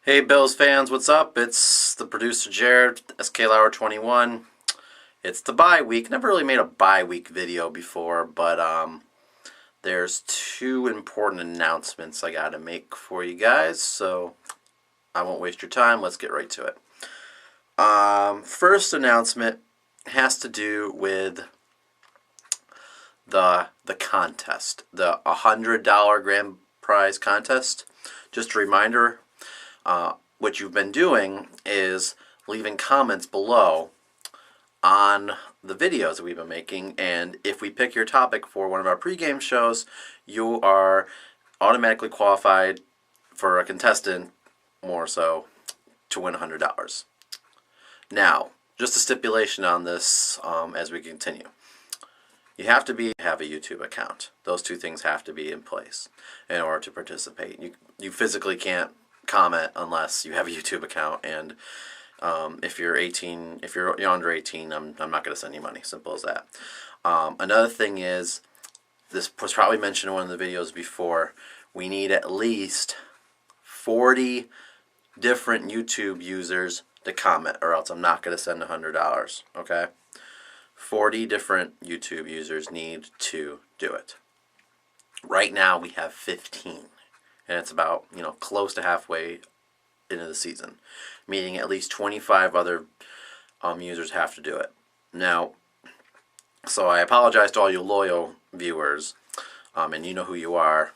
Hey Bills fans, what's up? It's the producer Jared, SK Lauer 21. It's the bye week. Never really made a bye week video before, but there's two important announcements I gotta make for you guys, so I won't waste your time. Let's get right to it. First announcement has to do with the contest, the $100 grand prize contest. Just a reminder. What you've been doing is leaving comments below on the videos that we've been making, and if we pick your topic for one of our pregame shows, you are automatically qualified for a contestant, more so, to win $100. Now, just a stipulation on this as we continue. You have to have a YouTube account. Those two things have to be in place in order to participate. You physically can't comment unless you have a YouTube account, and if you're under 18, I'm not going to send you money. Simple as that. Another thing is, this was probably mentioned in one of the videos before, we need at least 40 different YouTube users to comment, or else I'm not going to send $100. Okay? 40 different YouTube users need to do it. Right now we have 15. And it's about, close to halfway into the season, meaning at least 25 other users have to do it. Now, so I apologize to all you loyal viewers, and you know who you are.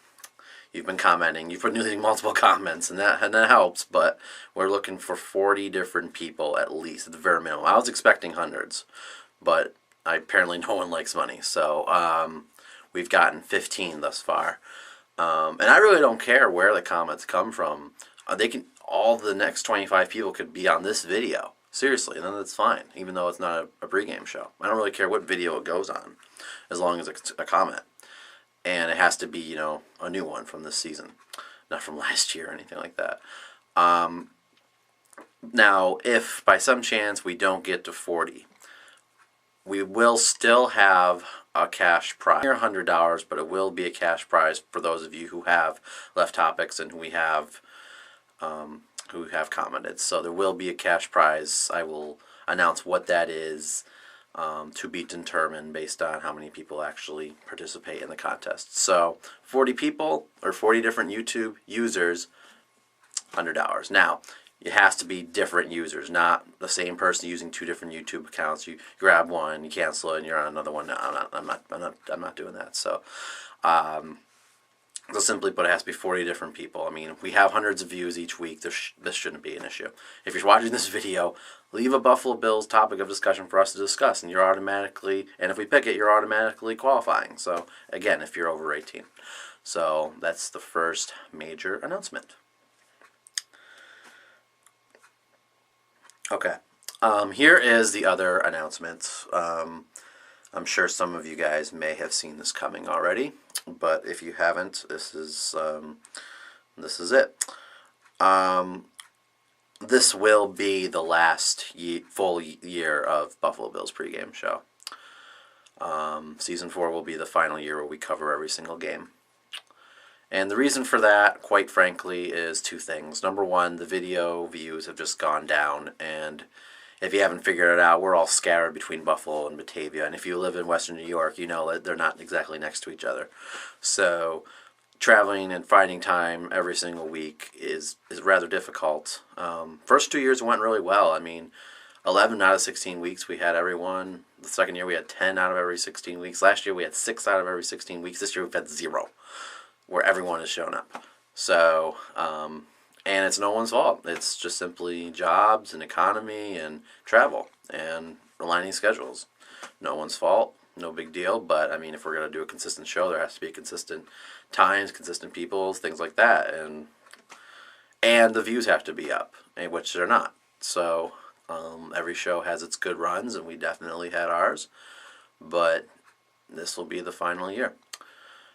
You've been commenting. You've been using multiple comments, and that helps, but we're looking for 40 different people at least, at the very minimum. I was expecting hundreds, but apparently no one likes money, so we've gotten 15 thus far. And I really don't care where the comments come from. All the next 25 people could be on this video. Seriously, and then that's fine, even though it's not a pregame show. I don't really care what video it goes on, as long as it's a comment. And it has to be, a new one from this season, not from last year or anything like that. Now, if by some chance we don't get to 40, we will still have a cash prize. $100, but it will be a cash prize for those of you who have left topics and who have commented. So there will be a cash prize. I will announce what that is to be determined based on how many people actually participate in the contest. So 40 people or 40 different YouTube users, $100. Now, it has to be different users, not the same person using two different YouTube accounts. You grab one, you cancel it, and you're on another one. No, I'm not doing that. So, simply put, it has to be 40 different people. I mean, if we have hundreds of views each week, this shouldn't be an issue. If you're watching this video, leave a Buffalo Bills topic of discussion for us to discuss, and if we pick it, you're automatically qualifying. So, again, if you're over 18. So, that's the first major announcement. Okay, here is the other announcement. I'm sure some of you guys may have seen this coming already, but if you haven't, this is it. This will be the last full year of Buffalo Bills pregame show. Season 4 will be the final year where we cover every single game. And the reason for that, quite frankly, is two things. Number one, the video views have just gone down, and if you haven't figured it out, we're all scattered between Buffalo and Batavia, and if you live in Western New York, you know that they're not exactly next to each other. So traveling and finding time every single week is rather difficult. First 2 years went really well. I mean, 11 out of 16 weeks we had everyone. The second year we had 10 out of every 16 weeks. Last year we had 6 out of every 16 weeks. This year we've had 0. Where everyone has shown up. So, and it's no one's fault. It's just simply jobs and economy and travel and aligning schedules. No one's fault. No big deal. But, I mean, if we're going to do a consistent show, there has to be consistent times, consistent people, things like that. And the views have to be up, which they're not. So, every show has its good runs, and we definitely had ours. But this will be the final year.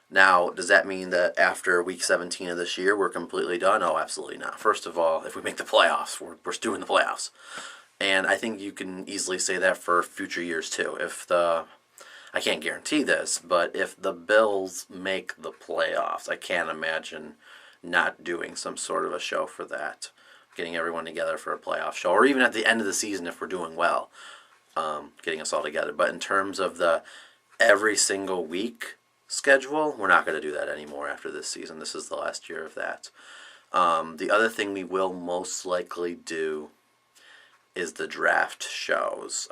Now, does that mean that after week 17 of this year we're completely done? Oh, absolutely not. First of all, if we make the playoffs, we're doing the playoffs. And I think you can easily say that for future years too. I can't guarantee this, but if the Bills make the playoffs, I can't imagine not doing some sort of a show for that. getting everyone together for a playoff show, or even at the end of the season if we're doing well, getting us all together. But in terms of the every single week schedule, we're not going to do that anymore after this season. This is the last year of that. The other thing we will most likely do is the draft shows,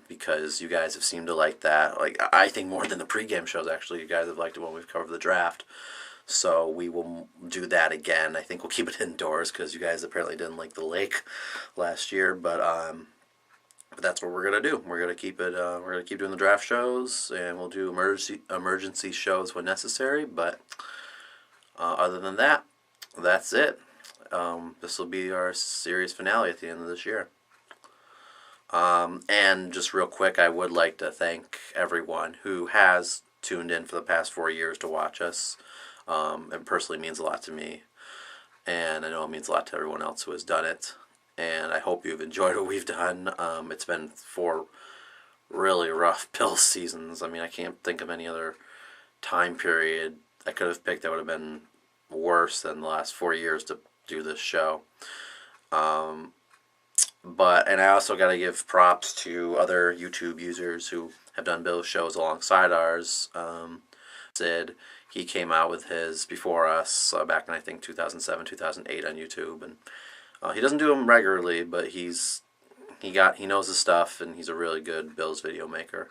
because you guys have seemed to like that. Like, I think more than the pregame shows, actually. You guys have liked it when we've covered the draft. So we will do that again. I think we'll keep it indoors because you guys apparently didn't like the lake last year. But that's what we're gonna do. We're gonna keep it. We're gonna keep doing the draft shows, and we'll do emergency shows when necessary. But other than that, that's it. This will be our series finale at the end of this year. And just real quick, I would like to thank everyone who has tuned in for the past 4 years to watch us. It personally means a lot to me, and I know it means a lot to everyone else who has done it. And I hope you've enjoyed what we've done. It's been 4 really rough Bills seasons. I mean, I can't think of any other time period I could have picked that would have been worse than the last 4 years to do this show. And I also got to give props to other YouTube users who have done Bills shows alongside ours. Sid, he came out with his before us back in, I think, 2007, 2008 on YouTube, and he doesn't do them regularly, but he knows his stuff, and he's a really good Bills video maker.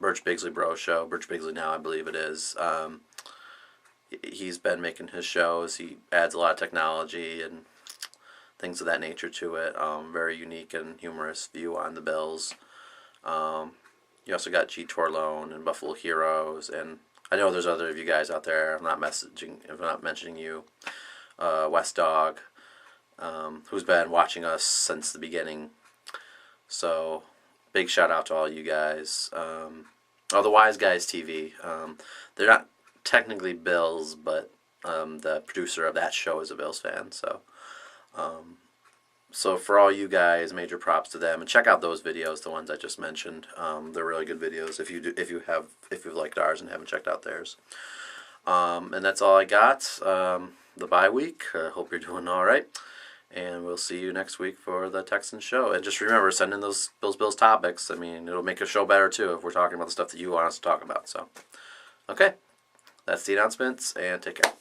Birch Bigsley Bro Show, Birch Bigsley Now, I believe it is. He's been making his shows. He adds a lot of technology and things of that nature to it. Very unique and humorous view on the Bills. You also got G. Torlone and Buffalo Heroes, and I know there's other of you guys out there. I'm not mentioning you. West Dog, who's been watching us since the beginning. So, big shout out to all you guys. The Wise Guys TV. They're not technically Bills, but the producer of that show is a Bills fan. So for all you guys, major props to them, and check out those videos, the ones I just mentioned. They're really good videos. If you've liked ours and haven't checked out theirs. And that's all I got. The bye week. Hope you're doing all right, and we'll see you next week for the Texans show. And just remember, send in those Bills topics. I mean, it'll make a show better too if we're talking about the stuff that you want us to talk about. So, okay, that's the announcements, and take care.